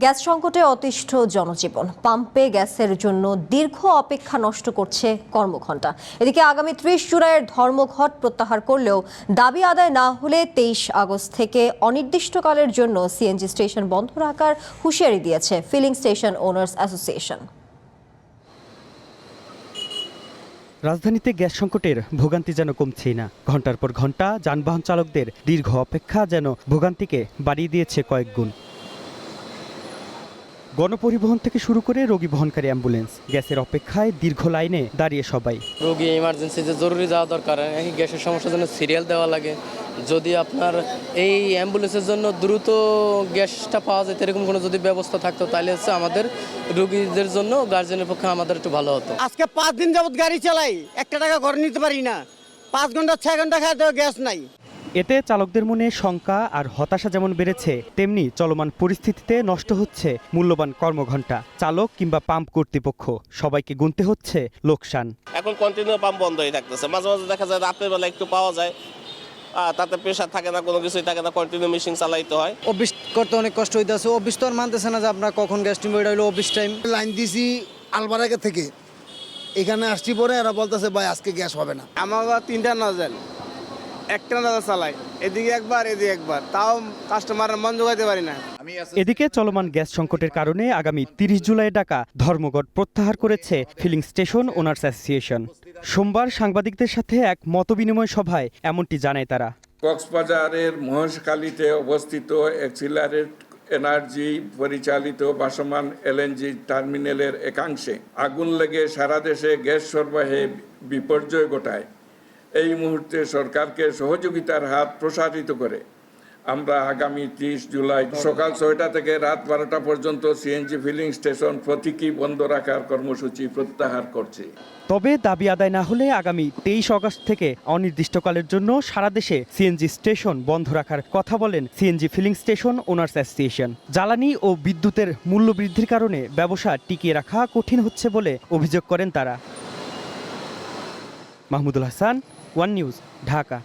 Gas সংকটে অতিষ্ঠ জনজীবন। পাম্পে গ্যাসের জন্য দীর্ঘ অপেক্ষা নষ্ট করছে কর্মঘণ্টা। এদিকে আগামী ৩০ জুলাইয়ের ধর্মঘট প্রত্যাহার করলেও দাবি আদায় না হলে ২৩ আগস্ট থেকে অনির্দিষ্টকালের জন্য সিএনজি স্টেশন বন্ধ রাখার হুঁশিয়ারি দিয়েছে ফিলিং স্টেশন ওনার্স অ্যাসোসিয়েশন। রাজধানীতে গ্যাস সংকটের ভোগান্তি যেন কমছেই না। ঘন্টার পর ঘন্টা যানবাহন চালকদের দীর্ঘ অপেক্ষা যেন ভোগান্তিকে বাড়িয়ে দিয়েছে কয়েক গুণ। গণপরিবহন থেকে শুরু করে রোগী বহনকারী অ্যাম্বুলেন্স, গ্যাসের অপেক্ষায় দীর্ঘ লাইনে দাঁড়িয়ে সবাই। রোগী ইমার্জেন্সিতে জরুরি যাওয়া দরকার, এই গ্যাসের সমস্যার জন্য সিরিয়াল দেওয়া লাগে। যদি আপনার এই অ্যাম্বুলেন্সের জন্য দ্রুত গ্যাসটা পাওয়া যায় এরকম কোনো যদি ব্যবস্থা থাকতো তাহলে হচ্ছে আমাদের রোগীদের জন্য গার্জেনের পক্ষে আমাদের একটু ভালো হতো। আজকে 5 দিন যাবত গাড়ি চালাই, 1 টাকা ঘরে নিতে পারি না। 5 ঘন্টা 6 ঘন্টা খাইতে গ্যাস নাই। এতে চালকদের মনে শঙ্কা আর হতাশা যেমন বেড়েছে, তেমনি চলমান পরিস্থিতিতে নষ্ট হচ্ছে মূল্যবান কর্মঘণ্টা। চালক কিংবা পাম্প কর্তৃপক্ষ সবাইকে গুনতে হচ্ছে লোকসান। এখন কন্টিনিউ পাম্প বন্ধ হয়ে থাকতেছে, মাঝে মাঝে দেখা যায় রাতের বেলা একটু পাওয়া যায়, তাতে প্রেশার থাকে না, কোনো কিছুই থাকে না, কন্টিনিউ মেশিন চালাইতে হয়। অফিস করতে অনেক কষ্ট হইতেছে। অফিস তো আর মানতেছে না যে আপনার কখন গ্যাস টিম হইলো অফিস টাইম। লাইন দিছি আলবারাকে থেকে, এখানে আসছি পরে এরা বলতেছে ভাই আজকে গ্যাস হবে না। আমার 3টা নজল, একটা নজল চালাই, এদিকে একবার এদিকে একবার, তাও কাস্টমারের মন জোগাইতে পারি না। এদিকে চলমান গ্যাস সংকটের কারণে আগামী ৩০ জুলাই ডাকা ধর্মঘট প্রত্যাহার করেছে ফিলিং স্টেশন ওনার্স অ্যাসোসিয়েশন। সোমবার সাংবাদিকদের সাথে এক মতবিনিময় সভায় এমনটি জানায় তারা। কক্সবাজারের মহেশখালীতে অবস্থিত এক্সিলারেট এনার্জি পরিচালিত ভাসমান এলএনজি টার্মিনালের একাংশে আগুন লেগে সারা দেশে গ্যাস সরবরাহে বিপর্যয় ঘটায়। এই মুহূর্তে সরকারকে সহযোগিতার হাত প্রসারিত করে আমরা আগামী 30 জুলাই সকাল 6টা থেকে রাত 12টা পর্যন্ত সিএনজি ফিলিং স্টেশন প্রতীকী বন্ধ রাখার কর্মসূচি প্রত্যাহার করছি। তবে দাবি আদায় না হলে আগামী 23 আগস্ট থেকে অনির্দিষ্টকালের জন্য সারা দেশে সিএনজি স্টেশন বন্ধ রাখার কথা বলেন CNG filling station owners association. জ্বালানি ও বিদ্যুতের মূল্য বৃদ্ধির কারণে ব্যবসা টিকিয়ে রাখা কঠিন হচ্ছে বলে অভিযোগ করেন তারা। Mahmudul Hasan, one news, Dhaka.